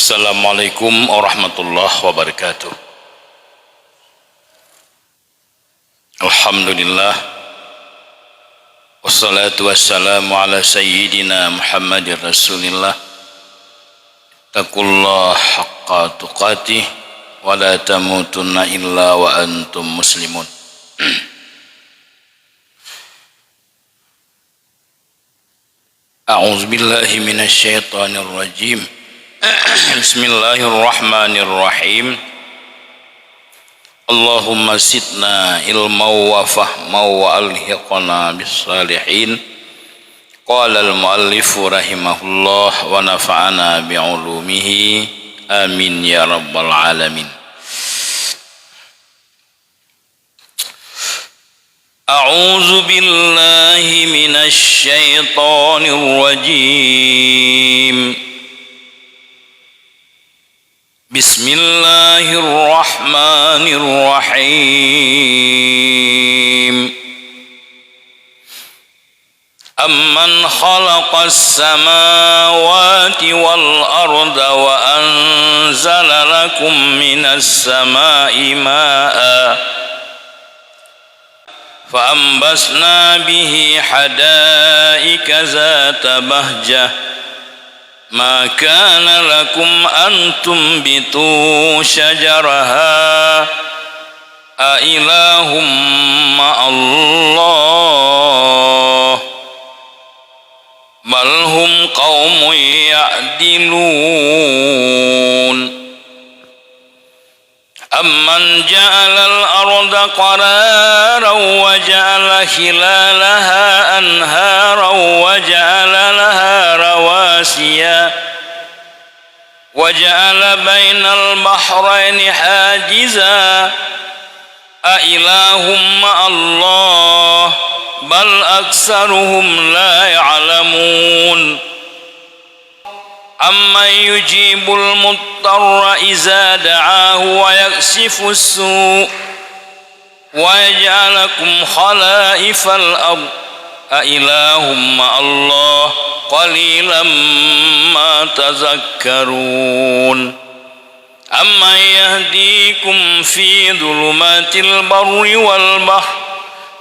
Assalamualaikum warahmatullahi wabarakatuh. Alhamdulillah, wassalatu wassalamu ala sayyidina Muhammadir Rasulillah. Taqullah haqqa tuqatih wa la tamutunna illa wa antum muslimun. A'udzu billahi minasy syaithanir rajim. Bismillahirrahmanirrahim. Allahumma zidna ilman wa fahman wa alhiqna bis salihin. Qala al muallifu rahimahullah wa nafa'ana bi ulumihi. Amin ya rabbal alamin. A'udzu billahi minasy syaithanir rajim. Bismillahirrahmanirrahim. Amman khalaqas samawati wal arda wa anzala lakum minas samai ma'a fa ambasna bihi hadaika zata bahjah ma kana lakum an tumbitu syajaraha a ilahum ma'allah bal hum qaumun ya'dilun amman ja'ala al-arda qararan wa ja'ala khilalaha anharan wa ja'ala laha rawasiya wa ja'ala bainal bahraini hajiza a ilahum ma'allah bal aksaruhum la ya'lamun amman yujibul muttarra iza da'ahu wa yaksifu as-su' wa yaj'alakum khalaifal ard a ilahum ma'allah qalilan ma tazakkarun amman yahdikum fi dhulumatil barri wal bahr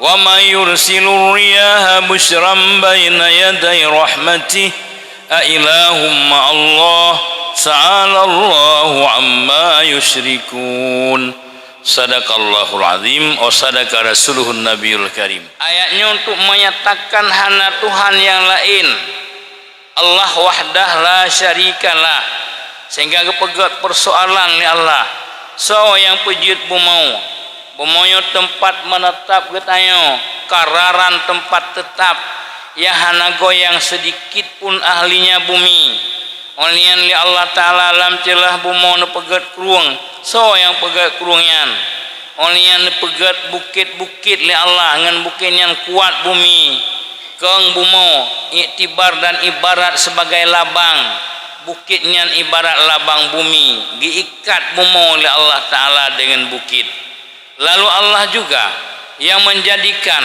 wa man yursilur riyaha bushran bayna yaday rahmatih a ilahum ma'allah ta'alallahu amma yusyrikun. Sadaqallahul azim wa sadaqa rasuluhun nabiyul karim. Ayatnya untuk menyatakan hana Tuhan yang lain, Allah wahdah la syarikalah, sehingga kepegat persoalan ni Allah. So yang pejut bumau tempat menetap getayo, kararan tempat tetap yang hana goyang sedikit pun ahlinya bumi. Olian li Allah Ta'ala alam celah bumau ne pegat keruang, so yang pegat keruangyan. Olian ne pegat bukit-bukit li Allah ngan bukit yang kuat bumi. Keng bumau iktibar dan ibarat sebagai labang, bukitnya ibarat labang bumi, diikat bumau li Allah Ta'ala dengan bukit. Lalu Allah juga yang menjadikan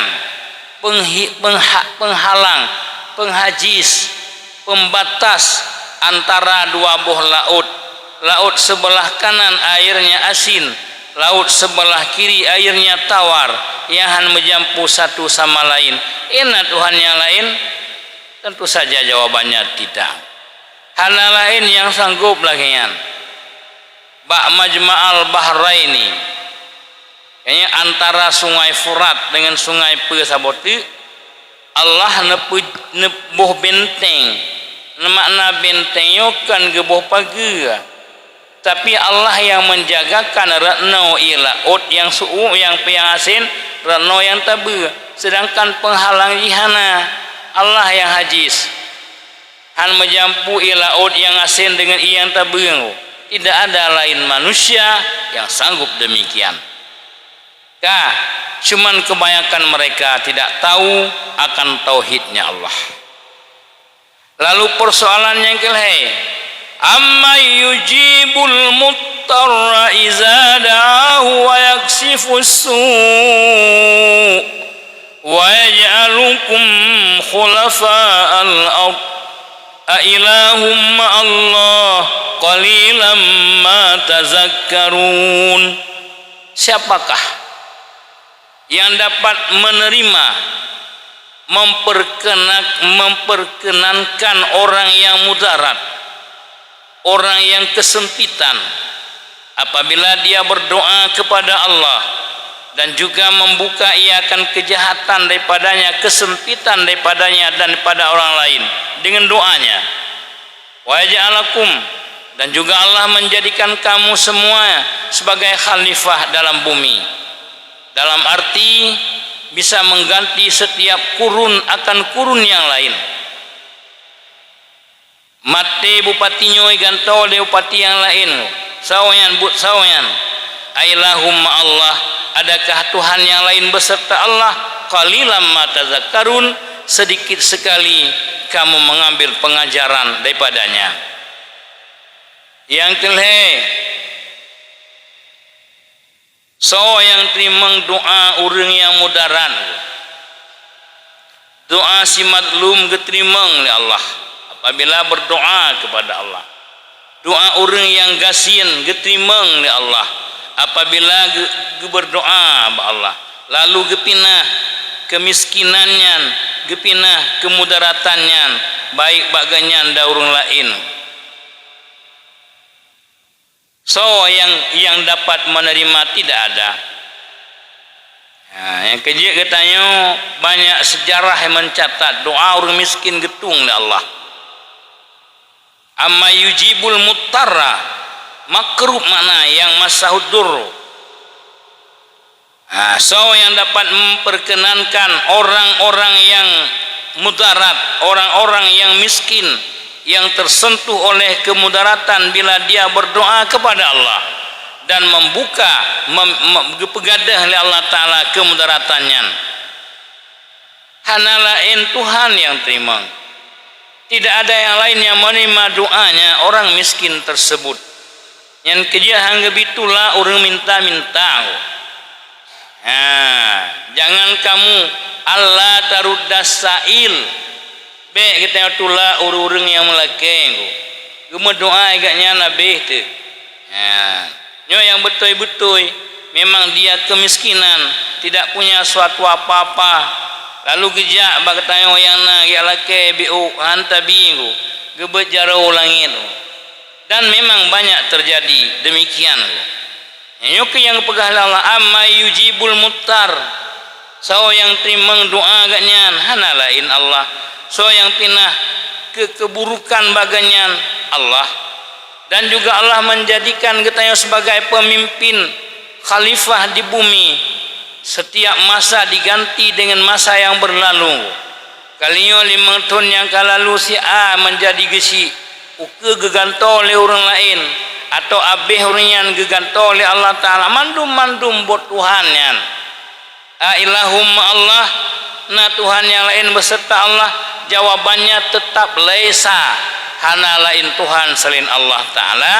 penghalang, penghajis, pembatas antara dua buah laut sebelah kanan airnya asin, laut sebelah kiri airnya tawar, yang menjampu satu sama lain. Ina Tuhan yang lain? Tentu saja jawabannya tidak. Hana lain yang sanggup lagian. Bak majma'al bahraini, kayaknya antara sungai Furat dengan sungai Pesaboti, Allah nebuh benteng. Makna benteng kan gebuh pagi, tapi Allah yang menjagakan ratno ilaut yang su'u yang piasin, ratno yang tabu, sedangkan penghalang jihana Allah yang hajis han menjampu ilaut yang asin dengan yang tabu. Tidak ada lain manusia yang sanggup demikian. Cuman kebanyakan mereka tidak tahu akan tauhidnya Allah. Lalu persoalan yang kelih, amma yujibul muttarra iza da'ahu wa yaksifu as-su' wa yaj'alukum khulafa'al ard Ailahum ma'allah qalilam ma tazakkarun. Siapakah yang dapat menerima, memperkenankan orang yang mudarat, orang yang kesempitan apabila dia berdoa kepada Allah, dan juga membuka ia akan kejahatan daripadanya, kesempitan daripadanya dan daripada orang lain dengan doanya. Wa yaj'alakum, dan juga Allah menjadikan kamu semua sebagai khalifah dalam bumi, dalam arti bisa mengganti setiap kurun akan kurun yang lain. Mate bupati nyoy gantau de bupati yang lain, sawayan but sawayan. Ailahum Allah, adakah Tuhan yang lain beserta Allah? Qalilam ma tazakkarun, sedikit sekali kamu mengambil pengajaran daripadanya. Yang kelih, so yang terima doa orang yang mudarat, doa si madlum diterima oleh Allah apabila berdoa kepada Allah. Doa orang yang gasin diterima oleh Allah apabila berdoa kepada Allah. Lalu gepinah kemiskinannya, gepinah kemudaratannya, baik baganyan da orang lain. So yang dapat menerima tidak ada. Nah, yang kejik katanya banyak sejarah yang mencatat doa orang miskin getung oleh Allah. Amma yujibul muttarra, makrub makna yang masahudur. Nah, so yang dapat memperkenankan orang-orang yang mudarat, orang-orang yang miskin, yang tersentuh oleh kemudaratan bila dia berdoa kepada Allah dan membuka pegadah oleh Allah Ta'ala kemudaratannya. Hanya lain Tuhan yang terima, tidak ada yang lain yang menerima doanya orang miskin tersebut. Yang kejahan gebitulah orang minta-minta. Jangan kamu Allah taruddas sa'il. Baik kita tulah urung-urung yang melakeng. Cuma doa agaknya nabi tu. Nyo yang betul-betul memang dia kemiskinan, tidak punya suatu apa-apa. Lalu gejak bak tanya yang na ya lake biu hantabingu. Gebet jarau langit. Dan memang banyak terjadi demikian. Nyo ke yang pegah Allah amma yujibul muttar. So yang terima doa agaknya hana lain Allah. So yang pinah keburukan baganyan Allah, dan juga Allah menjadikan kita sebagai pemimpin khalifah di bumi. Setiap masa diganti dengan masa yang berlalu. Kalinya 5 tahun yang kalalu si A menjadi gesi uke gegantol oleh orang lain, atau abih orang yang gegantol oleh Allah Ta'ala. Mandum buat Tuhannya. Ailahum Allah, na Tuhan yang lain beserta Allah. Jawabannya tetap laisa, hana lain Tuhan selain Allah Ta'ala.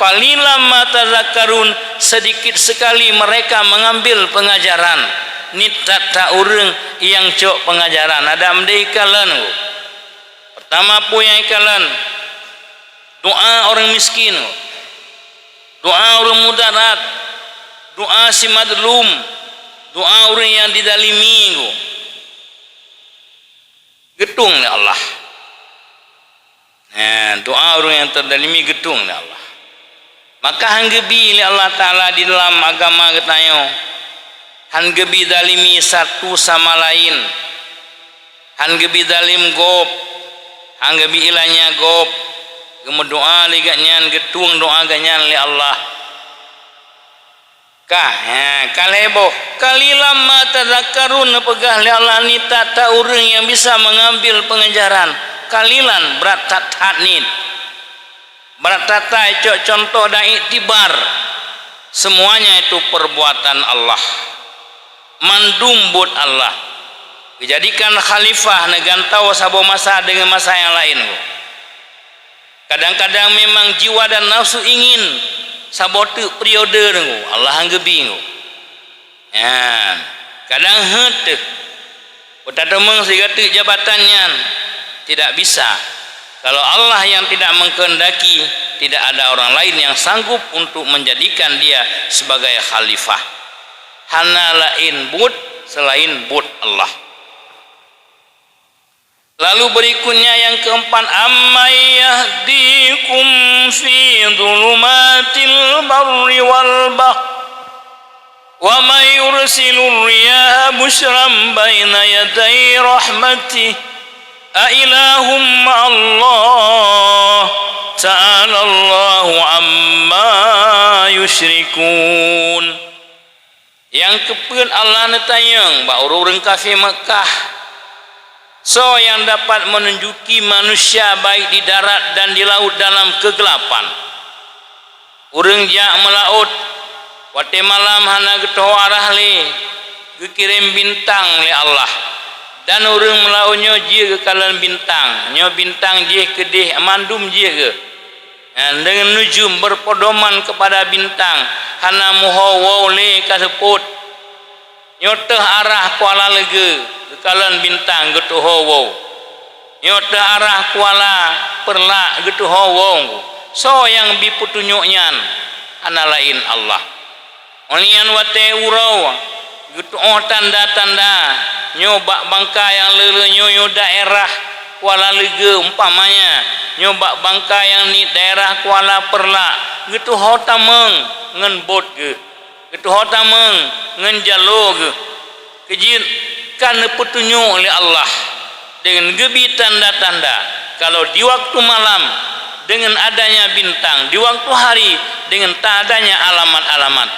Qalilam ma tazakkarun, sedikit sekali mereka mengambil pengajaran. Nitata urang yang cok pengajaran ada mdei kalan. Pertama pu yang kalan doa orang miskin, doa orang mudarat, doa si madlum, doa orang yang didalimi. Getung oleh Allah. Doa orang yang terdalimi getung oleh Allah. Maka hanggebi oleh Allah Ta'ala di dalam agama ketanya, hanggebi dalimi satu sama lain, hanggebi dalim gop, hanggebi ilahnya gop, gemedoa ligatnya getung doa ganyan oleh Allah. Kalebo kalilam ma tadzakkarun, pegah li Allah ni tak urang yang bisa mengambil pengajaran. Kalilan berat tatnit, berat tatai cok contoh dan iktibar, semuanya itu perbuatan Allah, mandum buat Allah. Dijadikan khalifah negantau sabo masa dengan masa yang lain. Kadang-kadang memang jiwa dan nafsu ingin sabotu periode Allah hanggebi. Kadang hete betademeng sigatu jabatannya tidak bisa. Kalau Allah yang tidak mengkehendaki, tidak ada orang lain yang sanggup untuk menjadikan dia sebagai khalifah. Hana lain bud selain bud Allah. Lalu berikutnya yang keempat, amman yahdikum fi dhulumatil barri wal bahr wa may yursilur riyaha bushran baina yaday rahmatih a ilahum ma'allah ta'ala Allahu amma yusyrikun. Yang keempat Allah netayang ba orang kafir Mekah so yang dapat menunjuki manusia baik di darat dan di laut dalam kegelapan. Urang jak melaut wate malam hana getoh arah le gekirim bintang le Allah. Dan urang melautnya dia ke kalan bintang. Nyo bintang dia kedih mandum dia ke. Dengan nujum berpodoman kepada bintang. Hana muhawaw le kaseput. Nyo teh arah kuala lega. Kalan bintang gitu hawa, nyota arah kuala perla gitu hawa. So yang biputunyuknyan ana lain Allah. Olian wate urau gitu tanda-tanda nyoba bangka yang lele nyo daerah kuala lega umpamanya nyoba bangka yang ni daerah kuala perla gitu hotameng ngen bot ge gitu hotameng ngen jalo ge kejin karena petunjuk oleh Allah dengan gebi tanda-tanda. Kalau di waktu malam dengan adanya bintang, di waktu hari dengan tak adanya alamat-alamat.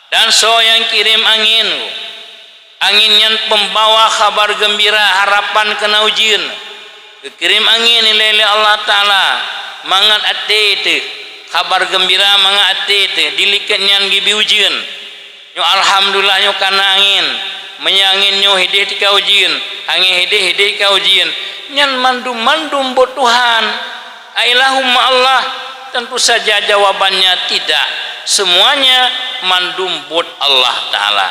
Dan so yang kirim angin yang pembawa kabar gembira harapan kena ujian. Kirim angin oleh Allah Ta'ala mangat ate itu kabar gembira mangat ate itu dilikatnya gibi ujian. Nyo alhamdulillah nyo kana angin menyangin nyo hidih tika ujian angin hidih tika ujian nyan mandum buat Tuhan ailahumma Allah. Tentu saja jawabannya tidak, semuanya mandum buat Allah Ta'ala.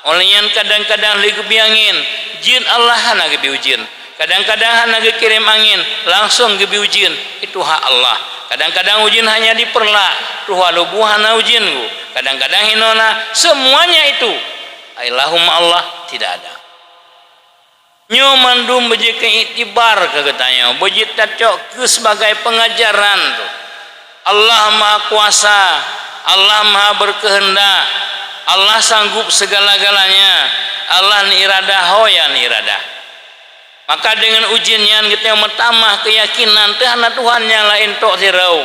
Oleh yang kadang-kadang lagi angin jin Allah hana gebi ujian, kadang-kadang hana kirim angin langsung gebi ujian, itu hak Allah. Kadang-kadang ujian hanya diperlak tuh lubuh hana ujian ku, kadang-kadang hinona, semuanya itu ailahumma Allah tidak ada. Nyo mandum beji ke iktibar ke katanya, beji tacok ke sebagai pengajaran tu. Allah Maha Kuasa, Allah Maha Berkehendak, Allah sanggup segala-galanya, Allah ni iradah hoya ni iradah. Maka dengan ujiannya kita bertambah keyakinan Tuhan Tuhan yang lain tok sirau.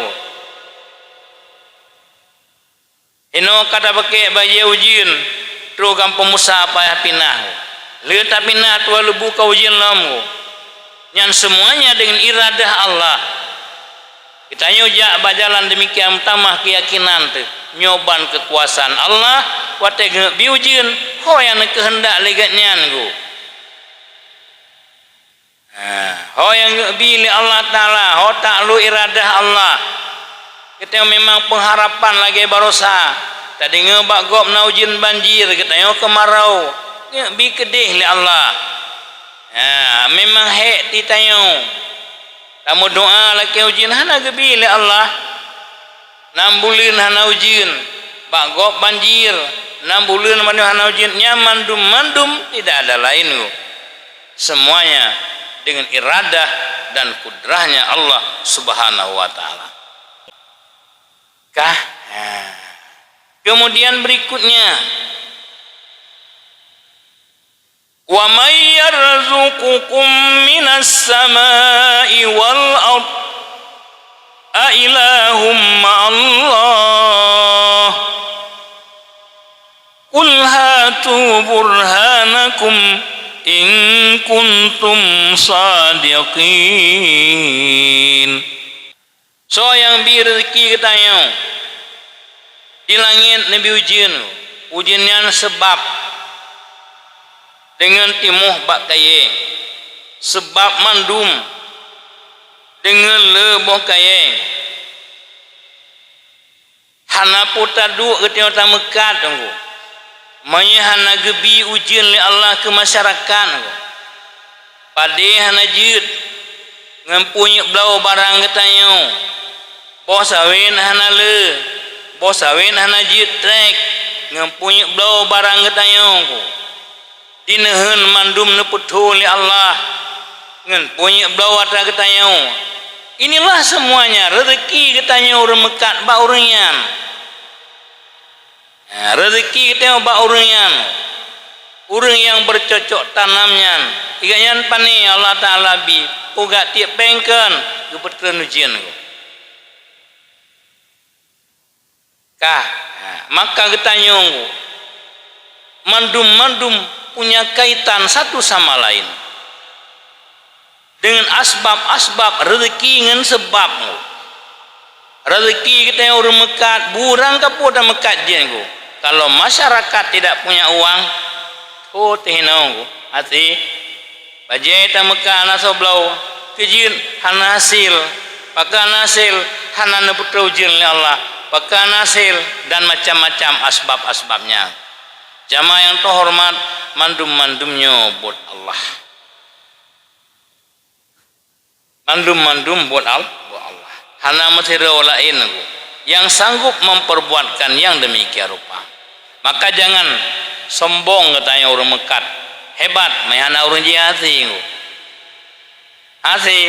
Ino kata pakai baju ujian terus kampung Musa payah pinah. Lihat pinah tua lebu kau ujian lamu. Yang semuanya dengan iradah Allah. Kita nyojak bajalan demikian tambah keyakinan tu. Nyoban kekuasaan Allah wate biujian ho yang kehendak legatnya ku. Ho yang bili Allah Ta'ala, ho tak lu iradah Allah. Kita memang pengharapan lagi barosa. Tadi ngebak gop na ujian banjir, kita nyo kemarau. Bi kedih li Allah. Memang hek ditanyo. Kamu doa lagi ujian hana gebi li Allah. 6 bulan hana ujian. Bak gop banjir. 6 bulan hana ujian. Nyaman mandum tidak ada lain. Semuanya dengan iradah dan kudrahnya Allah Subhanahu wa Ta'ala. Kemudian berikutnya, wa may yarzuqukum minas samai wal ard a ilahum ma'allah qul hatu burhanakum in kuntum sadiqin. So yang rezeki katanya di langit nabi ujiannya sebab dengan timuh bak kayeng, sebab mandum dengan leboh kayeng hana putadu ketika tamekat tunggu manya hana gebi ujian li Allah ke masyarakat pade hana jid ngempunyuk belau barang getanyo bos awin hana le bos awin hana jitrek ngempunyuk belau barang getanyo ku dinehen mandum neputu li Allah ngempunyuk belau ata getanyo. Inilah semuanya rezeki getanyo urang mekat ba urangan. Rezeki kita ba urangan. Urang yang bercocok tanamnya iganyan pani Allah Ta'ala bi uga tiap pengken gepetkeun ujian kah maka getanyo mandum-mandum punya kaitan satu sama lain dengan asbab-asbab rezeki ngan sebab rezeki kita yang urang mekat burang kapoda mekat jengo. Kalau masyarakat tidak punya uang tehinau hati bajai ta meka naso blau kejin hana hasil pakan hasil hana neputu jin li Allah pakan hasil dan macam-macam asbab-asbabnya. Jamaah yang terhormat mandum-mandumnya buat Allah. Mandum-mandum buat Allah. Hana material lain yang sanggup memperbuatkan yang demikian rupa. Maka jangan sombong katanya orang mekat hebat mayana orang jihati hati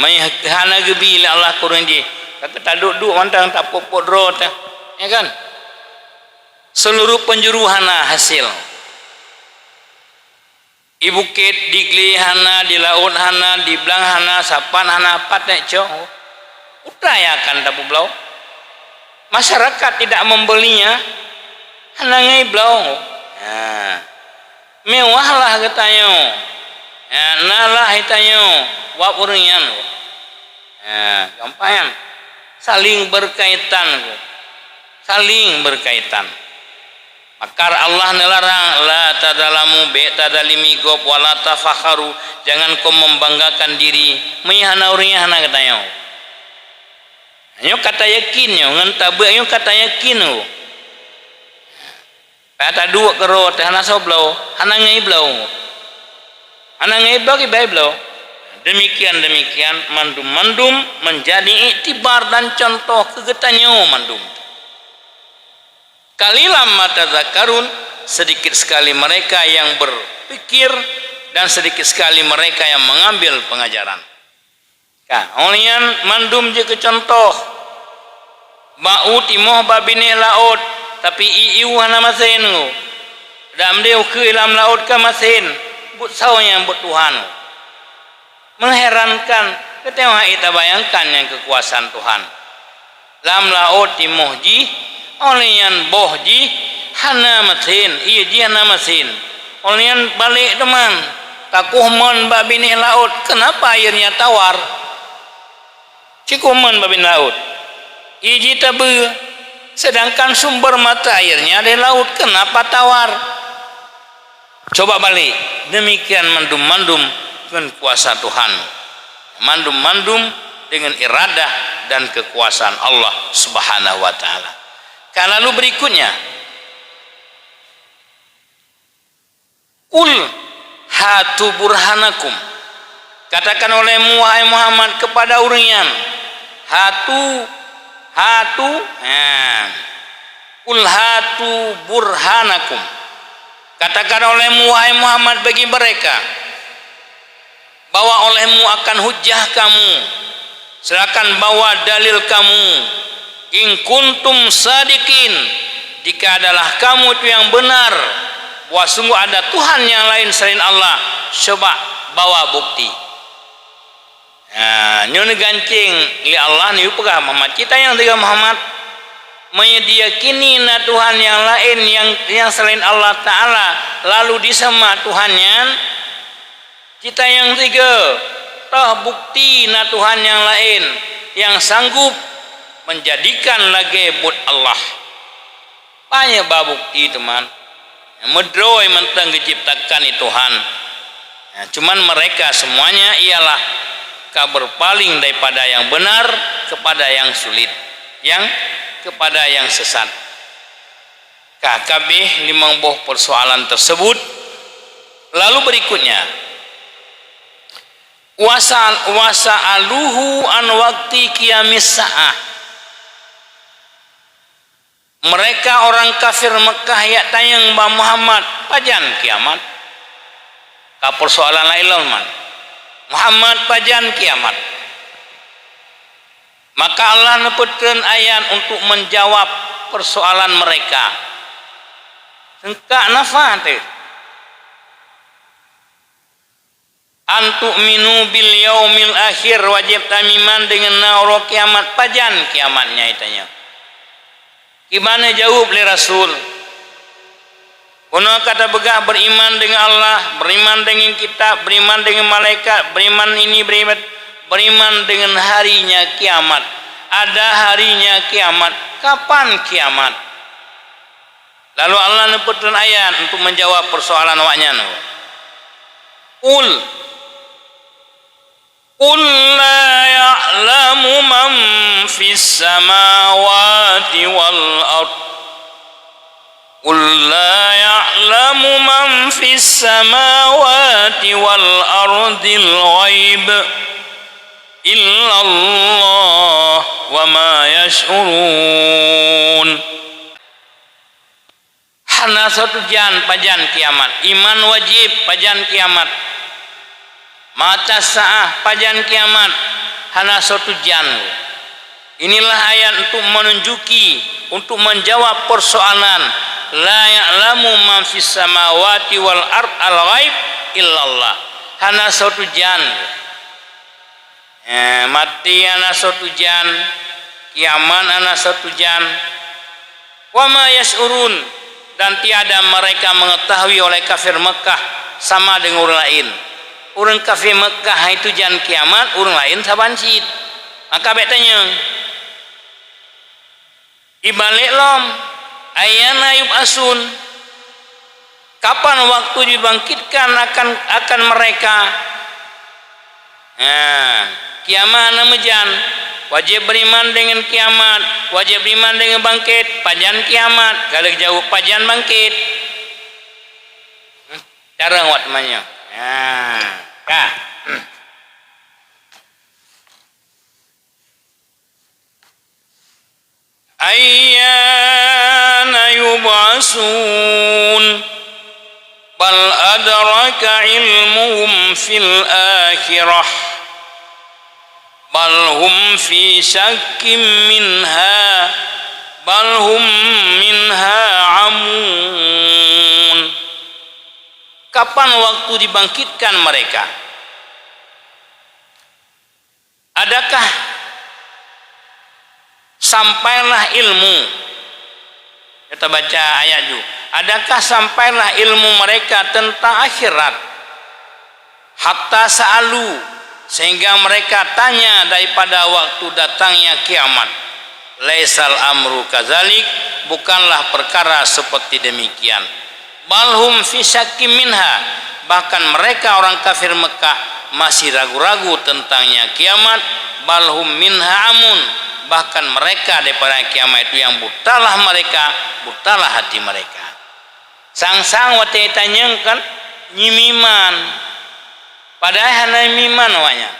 mayana gebi Allah kurang ji kata tak duduk mantang tak popot rot ya kan seluruh penjuru hana hasil di bukit di kli hana di laut hana di belang hana sapan hana patek cok utayakan tak belau masyarakat tidak membelinya hanangai blau mewah lah katanya nalah hitanyo wap uringan gampang saling berkaitan makar Allah nelarang la tadalamu be tadalimi gob wala tafakharu jangan kau membanggakan diri mihana uringan hana katanya nyo kata yakin nyo ngan tabe nyo kata yakin kata dua kerot hana soblau hana ngai blau ki bae blau. Demikian mandum-mandum menjadi iktibar dan contoh kegetanyo mandum. Kalilam mata zakarun sedikit sekali mereka yang berpikir dan sedikit sekali mereka yang mengambil pengajaran. Olian mandum je ke contoh bau timoh babine laut tapi iu hana masin dam deu ke dalam laut ka masin but saunya but Tuhan mengherankan ketika kita bayangkan yang kekuasaan Tuhan dalam laut timoh ji olian boh ji hana masin iya ji hana masin olian balik teman takuh mon babine laut kenapa airnya tawar cikuman babin laut iji tabe sedangkan sumber mata airnya dari laut kenapa tawar coba balik demikian mandum-mandum dengan kuasa Tuhan mandum-mandum dengan iradah dan kekuasaan Allah subhanahu wa ta'ala. Lalu berikutnya Qul hatu burhanakum katakan olehmu wahai Muhammad kepada urian hatu Qul hatu burhanakum katakan olehmu wahai Muhammad bagi mereka bahwa olehmu akan hujah kamu silakan bawa dalil kamu in kuntum sadikin jika adalah kamu itu yang benar bahwa sungguh ada Tuhan yang lain selain Allah coba bawa bukti. Nyon gancing li Allah ni upah Muhammad kita yang tiga Muhammad menyediakini na Tuhan yang lain yang selain Allah Ta'ala lalu disema Tuhannya kita yang tiga tah bukti na Tuhan yang lain yang sanggup menjadikan lagi buat Allah banyak bukti teman medroi mentang diciptakan itu Tuhan cuman mereka semuanya ialah kabar paling daripada yang benar kepada yang sulit yang kepada yang sesat. Kabeh limang boh persoalan tersebut. Lalu berikutnya wasa'aluhu an waqti qiyamis sa'ah. Mereka orang kafir Mekah ya tanyang Mbak Muhammad pajan kiamat. Ka persoalan lain man. Muhammad pajan kiamat. Maka Allah nepetkeun ayat untuk menjawab persoalan mereka. Engka nafa teh. Antu'minu bil yaumil akhir, wajib tamiman dengan nauro kiamat, pajan kiamatnya itanya. Gimana jawab oleh Rasul? Kuno kata begah beriman dengan Allah, beriman dengan kitab, beriman dengan malaikat, beriman ini beriman dengan harinya kiamat. Ada harinya kiamat. Kapan kiamat? Lalu Allah neputkan ayat untuk menjawab persoalan awaknya. Qul la ya'lamu man fis samawati wal ard. Qul la ya'lamu man fis samawati wal ardil ghaib illa Allah wa ma yash'urun. Hana satu jan pajan kiamat, iman wajib pajan kiamat, mata sa'ah pajan kiamat, hana satu jan. Inilah ayat untuk menunjuki, untuk menjawab persoalan la ya'lamu man fis samawati wal ard al ghaib illallah. Hana satu jan. Mati hana satu jan, kiamat hana satu jan. Wa ma yash'urun, dan tiada mereka mengetahui oleh kafir Mekah sama dengan orang lain. Orang kafir Mekah itu jan kiamat, orang lain sabancit. Maka betanya ibalik lom ayana yub'asun, kapan waktu dibangkitkan akan mereka. Kiamat namajan, wajib beriman dengan kiamat, wajib beriman dengan bangkit, pajan kiamat, kalau jauh pajan bangkit. Cara wat namanya. Ayyana yub'asun bal adraka ilmuhum fil akhirah bal hum fi syakkim minha bal hum minha amun. Kapan waktu dibangkitkan mereka? Adakah sampailah ilmu? Kita baca ayat juga. Adakah sampailah ilmu mereka tentang akhirat? Hatta sa'alu, sehingga mereka tanya daripada waktu datangnya kiamat. Laisal amru kazalik, bukanlah perkara seperti demikian. Balhum fi syakkim minha, bahkan mereka orang kafir Mekah masih ragu-ragu tentangnya kiamat. Balhum minha amun, bahkan mereka daripada kiamat itu yang butalah mereka, butalah hati mereka. Sang-sang wate tanyang kan nyimiman, padahal hana miman wanya.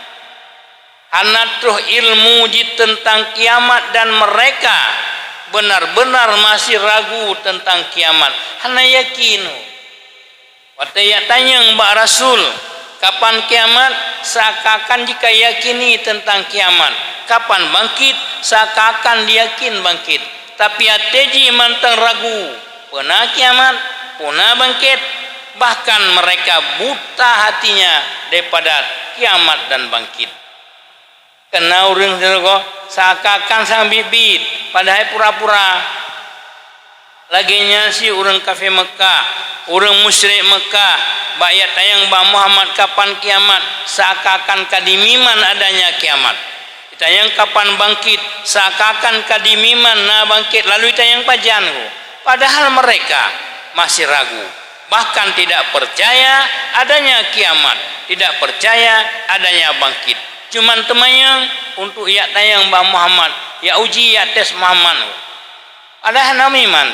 Hana truh ilmu di tentang kiamat dan mereka benar-benar masih ragu tentang kiamat. Hana yakin. Wate ya tanyang Mbak Rasul, kapan kiamat? Seakan jika yakini tentang kiamat. Kapan bangkit? Seakan diyakin bangkit. Tapi ateji mantang ragu. Pernah kiamat, pernah bangkit. Bahkan mereka buta hatinya daripada kiamat dan bangkit. Kena orang seakan sang bibit, padahal pura-pura. Laginya si orang kafir Mekah, orang musyrik Mekah, bayat tayang Mbak Muhammad kapan kiamat, seakan kadimiman adanya kiamat. Tayang kapan bangkit, seakan kadimiman na bangkit, lalu tayang pajan. Padahal mereka masih ragu, bahkan tidak percaya adanya kiamat, tidak percaya adanya bangkit. Cuman temannya untuk ya tayang Mbak Muhammad, ya uji ya tes Muhammad. Ada namiman.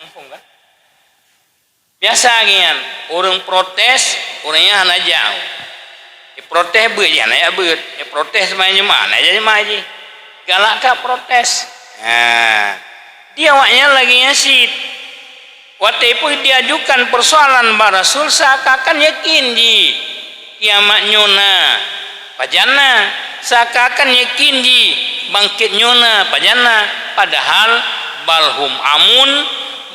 Mumpung kan? Biasa gian orang protes orangnya hana jauh. Protes beut ya na ya beut. Protes mainnya mana aja maji. Galak ka protes. Nah, dia awaknya lagi nyasit. Waktu itu diajukan persoalan Mbak Rasul seakan yakin di kiamat nyona pajana, seakan yakin di bangkit nyona pajana, padahal balhum amun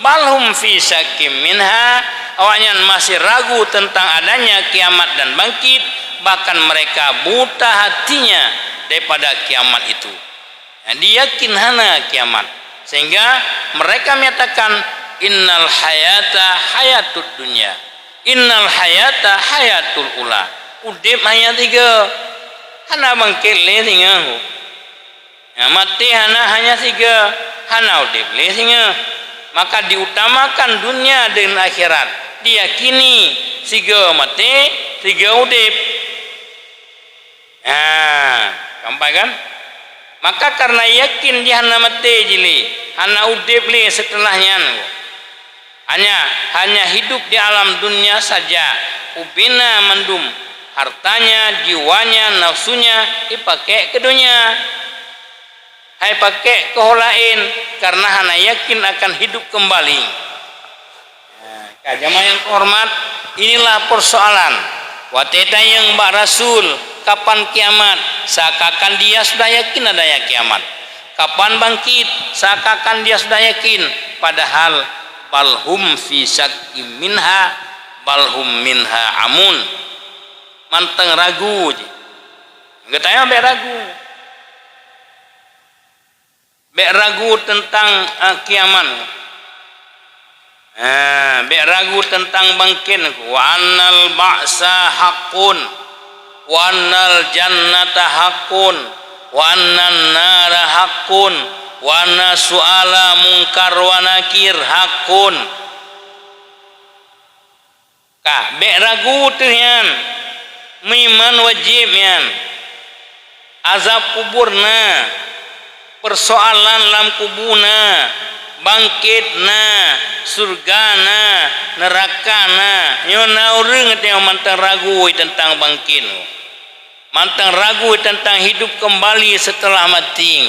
balhum fi syakim minha, awaknya masih ragu tentang adanya kiamat dan bangkit, bahkan mereka buta hatinya daripada kiamat itu. Nah, dia yakin hana kiamat, sehingga mereka menyatakan innal hayata hayatud dunya, innal hayata hayatul ula. Udip hanya 3, hana bangkit le singa. Ya, mati hanya 3, hana udip le singa. Maka diutamakan dunia dengan akhirat. Diyakini 3 mati, 3 udip. Sampai kan? Maka karena yakin dia hana mati jili, hana udip le setelahnya. Hanya hidup di alam dunia saja. Ubina mendum hartanya, jiwanya, nafsunya dipakai ke dunia. Hai pakai ke lain karena hana yakin akan hidup kembali. Jamaah yang hormat, inilah persoalan. Wateta yang Mbak Rasul, kapan kiamat? Seakan dia sudah yakin adanya kiamat. Kapan bangkit? Seakan dia sudah yakin, padahal balhum fi syakkim minha balhum minha amun. Manteng ragu je. Katanya be ragu. Be ragu tentang kiamat. Be ragu tentang bangkit. Wa annal ba'sa haqqun wa annal jannata haqqun wa annan nara haqqun wa anna su'ala mungkar wa nakir hakun. Be ragu tu yan, miman wajib yan. Azab kuburna, persoalan lam kubuna, bangkitna, surgana, nerakana. Nyona urang tengok mantang ragu tentang bangkit, mantang ragu tentang hidup kembali setelah mati.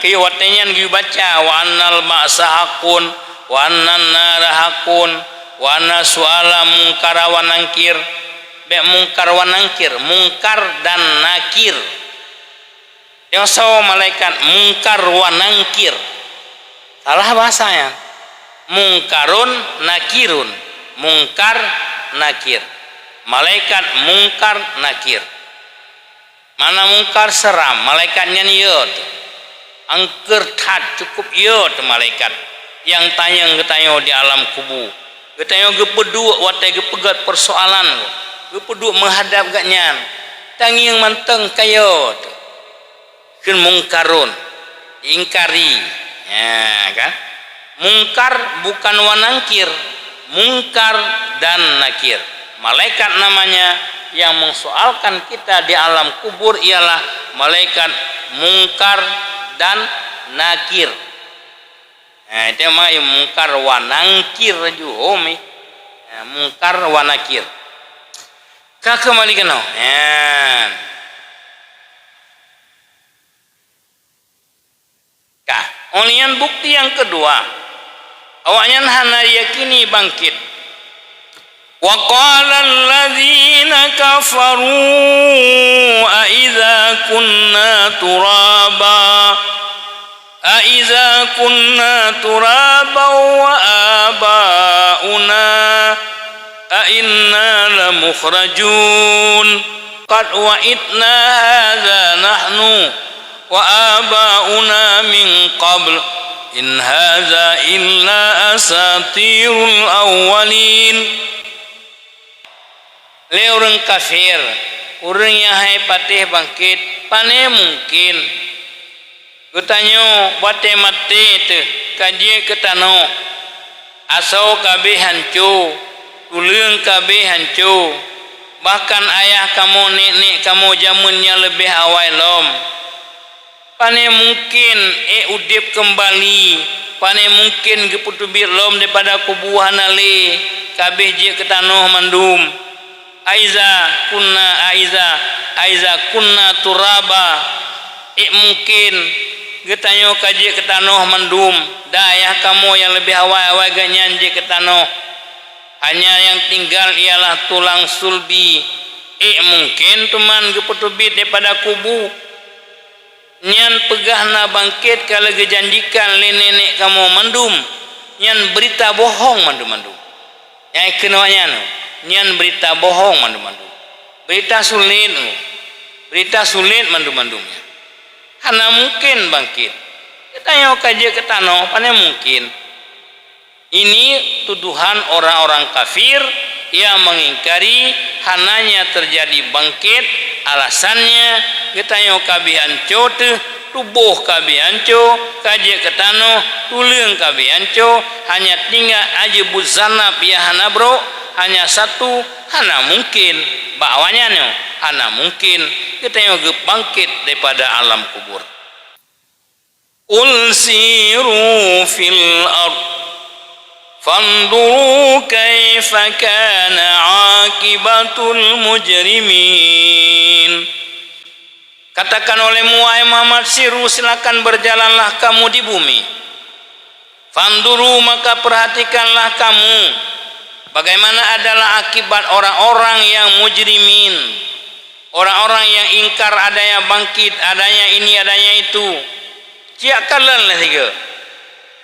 Kaya watenya ngi baca wa annal ba'sa hakun wa annan nara hakun wa anna su'ala mungkar wa nankir. Be mungkar wa nankir, mungkar dan nakir. Yang saw malaikat mungkar wa nankir. Salah bahasanya. Mungkarun nakirun, mungkar nakir. Malaikat mungkar nakir. Mana mungkar seram, malaikatnya niat. Angker tat cukup ya tu malaikat yang tanya di alam kubur. Getanya gepeduk watai gepegat persoalan, gepeduk menghadap gaknya. Tangi yang manteng kayo tu. Kan mungkarun, ingkari. Ya kan? Mungkar bukan wanangkir, mungkar dan nakir. Malaikat namanya yang mensoalkan kita di alam kubur ialah malaikat mungkar dan nakir. Itu mah mungkar wa nangkir juga umi. Mungkar wa nakir. Ka kembali kena. Olian bukti yang kedua, awaknya hana yakini bangkit. Wa qala alladzina kafaru a idza kunna turaba aiza kunna turaba wa abauna a inna lamukhrajun qad wa'idna hadza nahnu wa abauna min qabl in hadza illa asatirul awwalin. Le orang kafir, orang yang hai patih bangkit, pane mungkin. Gutanyo bate mati tu, kaji ketano, asau kabeh hancu, tulung kabeh hancu, bahkan ayah kamu nenek kamu jamunnya lebih awal lom. Pane mungkin udip kembali pane mungkin geputubir lom daripada kubuhan ali kabeh je ke tanah mandum aiza kunna turaba mungkin getanyo kaji ke tanah mandum dayah kamu yang lebih awal ganyan je ke tanah hanya yang tinggal ialah tulang sulbi mungkin teman geputubir daripada kubu nyan pegahna bangkit kalau gejanjikan le nenek kamu mandum nyan berita bohong mandum yang kenanya nyan berita bohong mandum berita sulit mandum-mandumnya hana mungkin bangkit kita yang kaji ke tanah pane mungkin ini tuduhan orang-orang kafir yang mengingkari hananya terjadi bangkit alasannya kita yang kabi anco tubuh kabi anco kaji ke tanah tulang kabi anco hanya tinggal aja buzanab ya hana bro hanya satu hana mungkin bawanya hana mungkin kita yang bangkit daripada alam kubur. Ulsiru fil ard fanduru kaifa kana akibatul mujrimin. Katakan olehmu wahai Muhammad, siru silakan berjalanlah kamu di bumi. Fanduru maka perhatikanlah kamu bagaimana adalah akibat orang-orang yang mujrimin, orang-orang yang ingkar adanya bangkit, adanya ini, adanya itu. Ciakalan lah tiga.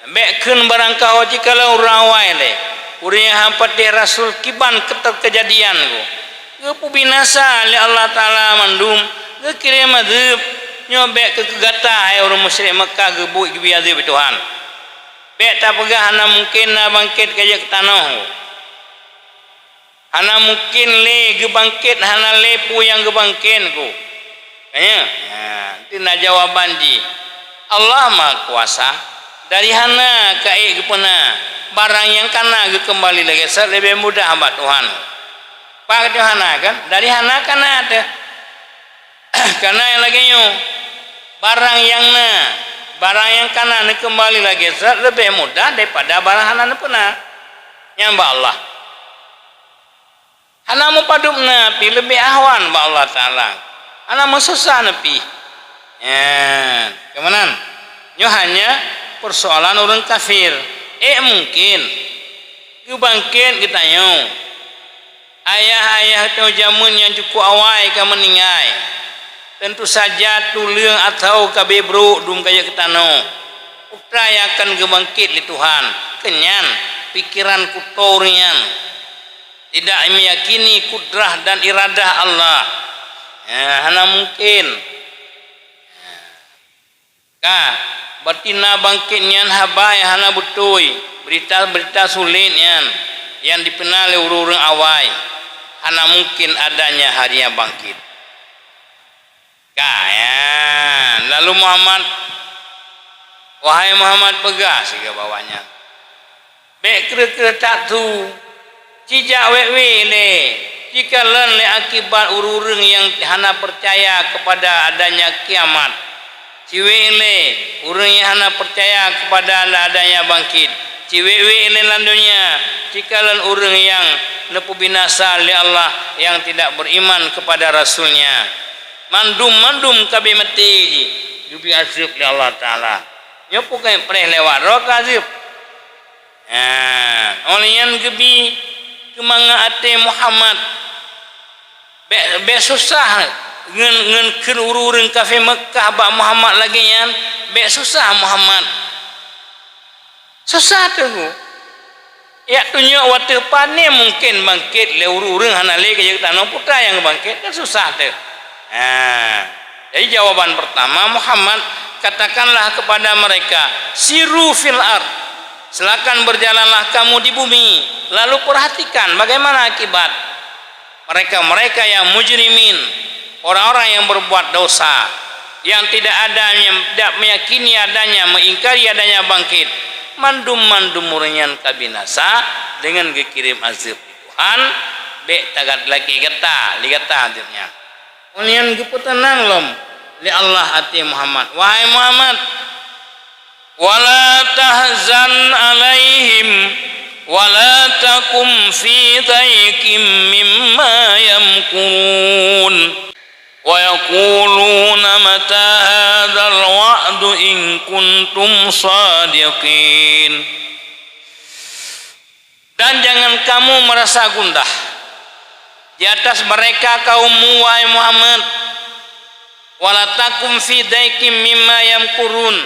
Bekun barangkau jikalau rawai le. Urang hampat de Rasul kiban keter kejadian ko. Gepu binasa li Allah Taala mandum. Gekirim adab nyobek ke kegata ai orang musyrik Mekah gebu gibi adab Tuhan. Bek tak pegah hana mungkin na bangkit kaja ke tanah. Hana mungkin le gebangkit hana lepu yang gebangkit ko. Kaya, tina jawaban ji. Allah Maha Kuasa dari hana kai gepena barang yang kana ge kembali lagi lebih mudah hamba Tuhan. Pak Tuhan kan dari hana kana teh. Karena yang lagi nyo barang yang kana kembali lagi lebih mudah daripada barang hana puna nyamba Allah. Hana mu padupna pi lebih ahwan ba Allah Taala. Hana mu susah nepi. Ya, kemanan? Nyo hanya persoalan orang kafir. Mungkin bangkit kita nyo. Ayah-ayah tu jamun yang cukup awai ka meningai. Tentu saja tulang atau kabebro dum kaya ketano. Uprayakan gebangkit li Tuhan. Kenyan pikiran kutorian. Tidak meyakini kudrah dan iradah Allah. Ya, hana mungkin. Batina bangkit nyan habai hana butui berita sulit yang dipenali urung awai hana mungkin adanya harinya bangkit. Lalu Muhammad, wahai Muhammad pegah sehingga bawanya. Bek kira-kira tak tu cijak wewe le jika len le akibat urung yang hana percaya kepada adanya kiamat. Ciwele urang yang hana percaya kepada adanya bangkit. Ciwele landunya cikalan urang yang nepu binasa oleh Allah yang tidak beriman kepada Rasulnya. Mandum kabe mati jubi azab oleh Allah Taala. Nya pukai preh lewat roh azab. Oleh yang gebi kemanga ate Muhammad. Be susah ngen urung kafe Mekah bak Muhammad lagi yang bek susah Muhammad susah tu ya tunjuk waktu pane mungkin bangkit le urung hana le ke tanah putra yang bangkit kan susah tu. Jadi jawaban pertama Muhammad katakanlah kepada mereka siru fil ard silakan berjalanlah kamu di bumi lalu perhatikan bagaimana akibat mereka yang mujrimin, orang-orang yang berbuat dosa, yang tidak meyakini adanya, mengingkari adanya bangkit, mandum murinyan kabinasa dengan dikirim azab Tuhan, bek tagat lagi ligata hadirnya. Ulian gepu tenang lom li Allah hati Muhammad. Wahai Muhammad, ولا تحزن عليهم ولا تكن في ضيق مما يمكرون ويقولون متى هذا الوعد إن كنتم صادقين. Dan jangan kamu merasa gundah di atas mereka kaummu wahai Muhammad. Wala takum fi daikim mimma yamkurun,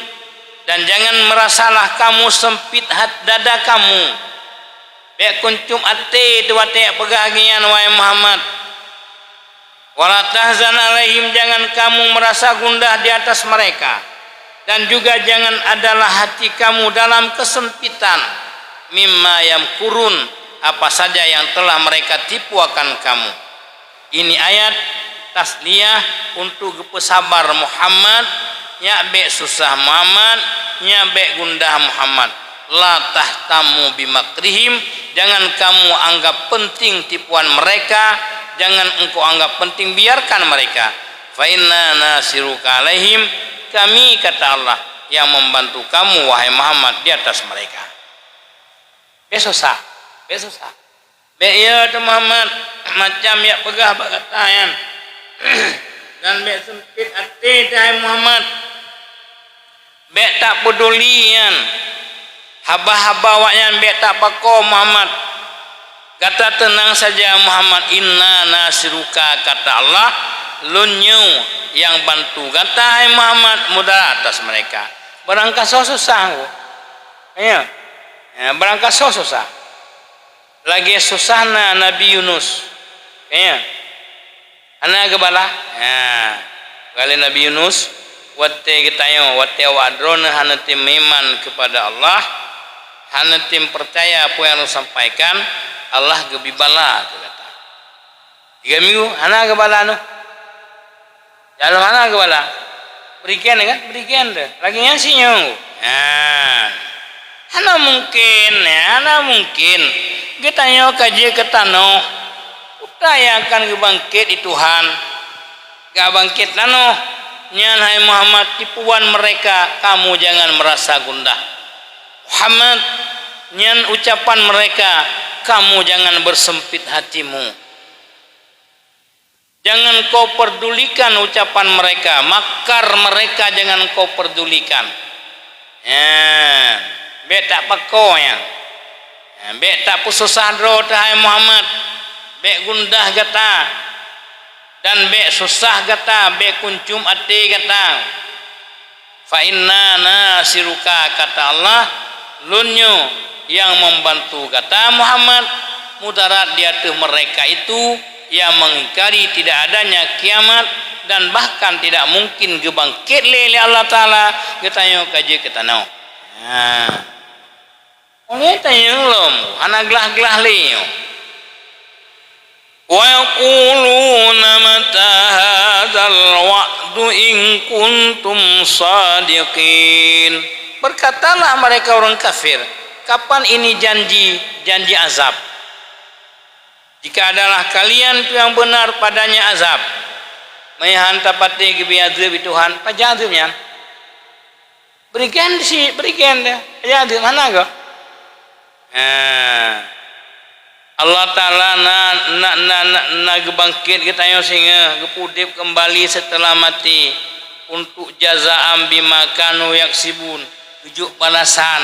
dan jangan merasalah kamu sempit dada kamu. Bek kuncum ate tu wate pegagian wahai Muhammad. Wala tahzan alaihim, jangan kamu merasa gundah di atas mereka, dan juga jangan adalah hati kamu dalam kesempitan mimma yamkurun, apa saja yang telah mereka tipu akan kamu. Ini ayat tasliyah untuk pesabar Muhammad, nyabek susah Muhammad, nyabek gundah Muhammad. La tahtamu bimakrihim, jangan kamu anggap penting tipuan mereka, jangan engkau anggap penting, biarkan mereka. Fa inna nasiruka alaihim, kami kata Allah yang membantu kamu wahai Muhammad di atas mereka. Susah, susah. Ya Muhammad macam ya pegah berkatayan dan bek sempit hati wahai Muhammad. Bek tak pedulian haba-haba waknya, bek tak pako Muhammad. Kata tenang saja Muhammad, inna nasiruka kata Allah, lunyu yang bantu kata hai Muhammad mudah atas mereka. Berangkat susah ya. Berangkat susah. Lagi susahna Nabi Yunus. Ya. Anak gebala. Kali Nabi Yunus wate kitayo wate wadrona hanatim iman kepada Allah, hanatim percaya apa yang sampaikan Allah gebibala kata. 3 minggu anak gebala jalan anak gebala. Berikan kan? Berikan deh. Lagi ngasihnya. Ana mungkin kita nyo kaji ketano utayakan kebangkit di Tuhan gak bangkit nano nyan hai Muhammad tipuan mereka kamu jangan merasa gundah. Muhammad nyan ucapan mereka kamu jangan bersempit hatimu, jangan kau perdulikan ucapan mereka, makar mereka jangan kau perdulikan. Bek tak pakonya, bek tak pususah dro hai Muhammad, bek gundah gata dan bek susah gata, bek kuncum ati gata. Fa inna nasiruka kata Allah, lunyo yang membantu kata Muhammad mudarat di atas mereka itu yang mengingkari tidak adanya kiamat dan bahkan tidak mungkin gebangkit oleh Allah Ta'ala. Kita yang kaji kita tahu. Oleh tanya belum, anak gelah-gelah liyo. Wa yaquluna mata hadzal wa'du in kuntum shadiqin. Berkatalah mereka orang kafir, kapan ini janji azab? Jika adalah kalian yang benar padanya azab. Mayhanta pati gebiazab Tuhan, pajazumnya. Berikan deh. Pajazum mana go? Allah Ta'ala na gebangkit kita yang singa gepudip kembali setelah mati untuk jazaa'am bima kanu yaksibun, ujuk balasan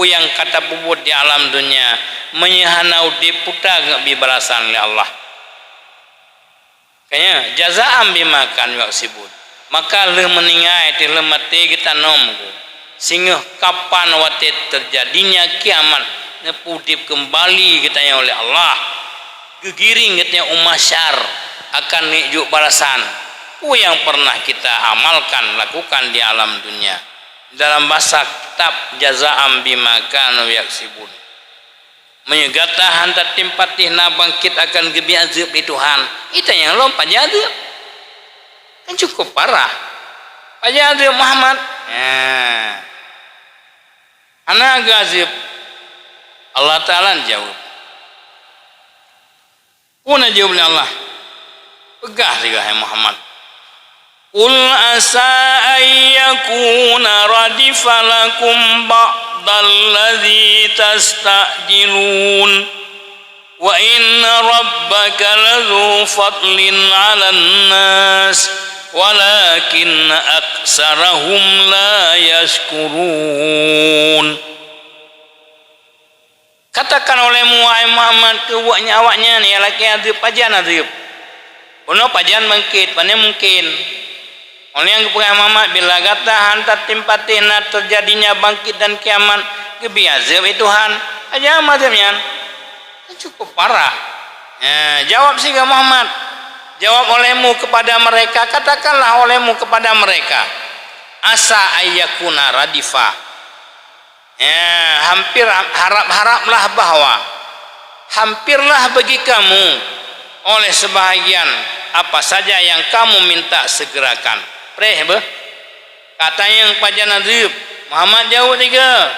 yang kata bubut di alam dunia menyehana udip puta gak balasan oleh Allah. Kayaknya jazaa'am bima kanu yaksibun, maka le meningai ti le mati kita nomku singa kapan wate terjadinya kiamat ngepudip kembali katanya oleh Allah, gegiring katanya umasyar akan nijuk balasan yang pernah kita amalkan lakukan di alam dunia. Dalam bahasa kitab jazaa'am bima kanu yaksibun, menyegata hantar timpatih na bangkit akan gebi azab di Tuhan. Itu yang lompat jadab kan cukup parah pajadab Muhammad. Anak gazib Allah Ta'ala jawab. Puna jawab Allah. Pegah juga hai Muhammad. Qul asa ayyakuna radifa lakum ba'dalladzi tastajilun wa inna rabbaka ladzu fadlin 'alan nas walakinna aktsarahum la yashkurun. Katakan olehmu wahai Muhammad ke awaknya ni laki azab pajan azab. Ono pajan mungkin, pane mungkin. Oleh yang kepada Muhammad bila kata hantar timpatina terjadinya bangkit dan kiamat kebi azab Tuhan. Aja mazhabnya cukup parah. Jawab sih Muhammad. Jawab olehmu kepada mereka, katakanlah olehmu kepada mereka. Asa ayyakuna radifa. Hampir haraplah bahwa hampirlah bagi kamu oleh sebahagian apa saja yang kamu minta segerakan. Katanya yang pajan azab Muhammad jauh tiga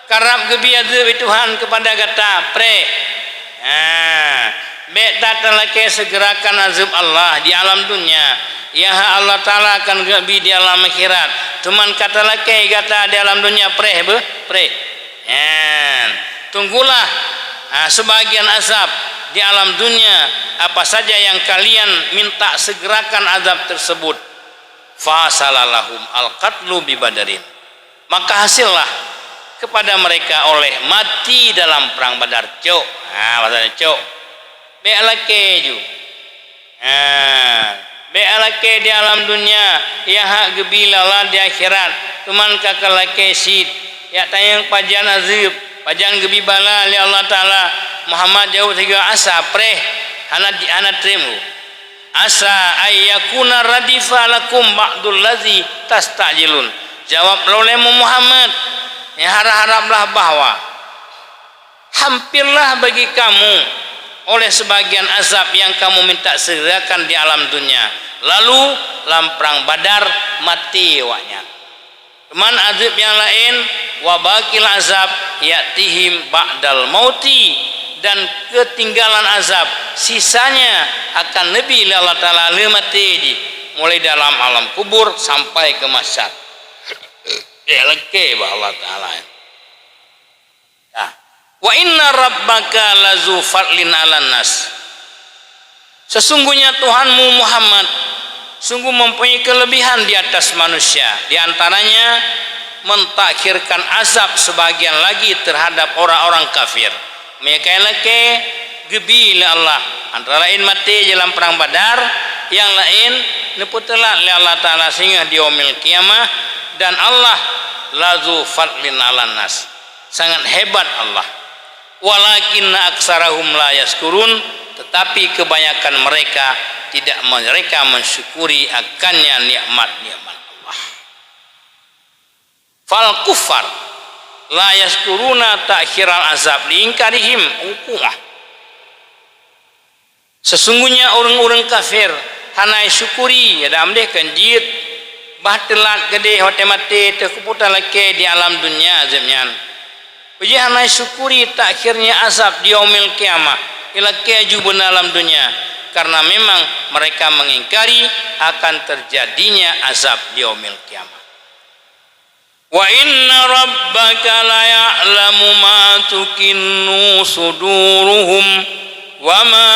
karab gebiazab Tuhan kepada kata beta telake segerakan azab Allah di alam dunia ya Allah Ta'ala akan gabi di alam akhirat cuman kata laki kata di alam dunia tunggulah sebagian azab di alam dunia apa saja yang kalian minta segerakan azab tersebut fasalalahum al-qatlu bi Badarin maka hasillah kepada mereka oleh mati dalam perang Badar bahasanya be'alake di alam dunia ya hak gebilalah di akhirat cuman kakalake sid ya tayang pajan azib pajan gebibala li Allah Ta'ala Muhammad jauh tiga asa hana trimu asa ayyakuna radifa lakum ba'dul ladzi tastajilun jawab olehmu Muhammad ya harap-haraplah bahwa hampirlah bagi kamu oleh sebagian azab yang kamu minta segerakan di alam dunia lalu lamprang Badar mati waknya cuman azab yang lain wabakil azab ya'tihim ba'dal mauti dan ketinggalan azab sisanya akan Nabi Allah Ta'ala mati mulai dalam alam kubur sampai ke masyar Allah Ta'ala wa inna rabbaka lazu fadlin 'alan nas sesungguhnya Tuhanmu Muhammad sungguh mempunyai kelebihan di atas manusia di antaranya mentakhirkan azab sebagian lagi terhadap orang-orang kafir mereka laki gebi Allah antara lain mati dalam perang Badar yang lain neputlah oleh Allah Ta'ala sehingga di yaumil kiamah dan Allah lazu fadlin 'alan nas sangat hebat Allah walakinna aktsarahum la yashkurun tetapi kebanyakan mereka tidak mensyukuri akannya nikmat-nikmat Allah. Fal kufar la yashkuruna ta'khiral azab liingkarihim uqubah. Sesungguhnya orang-orang kafir hanai syukuri ya damdeh kanjit bahtelat gede hote mati terkuputa lake di alam dunia azabnya. Uji hanai syukuri takhirnya azab di yaumil kiamah ila keajubun alam dunia karena memang mereka mengingkari akan terjadinya azab di yaumil kiamah. Wa inna rabbaka la ya'lamu ma tukinnu suduruhum wa ma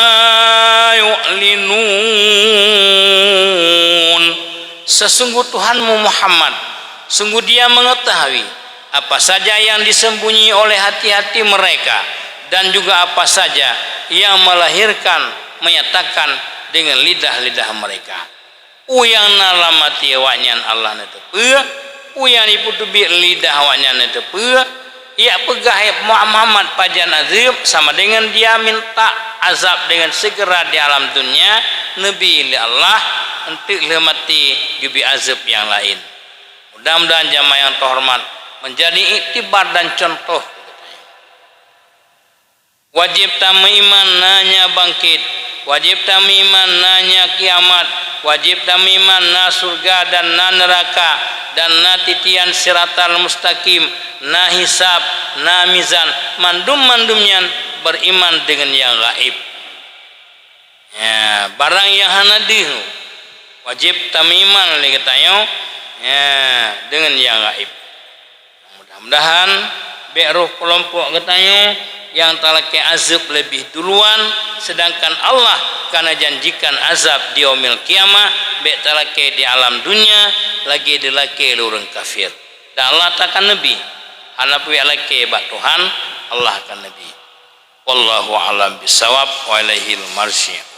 yu'linun. Sesungguh Tuhanmu Muhammad, sungguh Dia mengetahui apa saja yang disembunyi oleh hati-hati mereka dan juga apa saja yang melahirkan menyatakan dengan lidah-lidah mereka. Uyang nalamati wanyan Allah netepe, uyang iputubi lidah wanyan netepe. Ia pegah Muhammad pajan azab sama dengan dia minta azab dengan segera di alam dunia. Nabi Allah untuk lemati gibi azab yang lain. Mudah-mudahan jamaah yang terhormat menjadi iktibar dan contoh. Wajib tamiman nanya bangkit, wajib tamiman nanya kiamat, wajib tamiman na surga dan na neraka dan na titian siratal mustaqim, na hisab, na mizan, mandum-mandumnya beriman dengan yang gaib. Ya, barang yang hanadih wajib tamiman li katayo ya dengan yang gaib. Mudah-mudahan beruh kelompok katayo yang talaki azab lebih duluan, sedangkan Allah karena janjikan azab di yaumil kiamah bek talaki di alam dunia lagi dilaki lurung kafir. Dan Allah takkan nabi hanapu laki bak Tuhan Allah akan nabi. Wallahu alam bisawab wa ilaihil marsyi.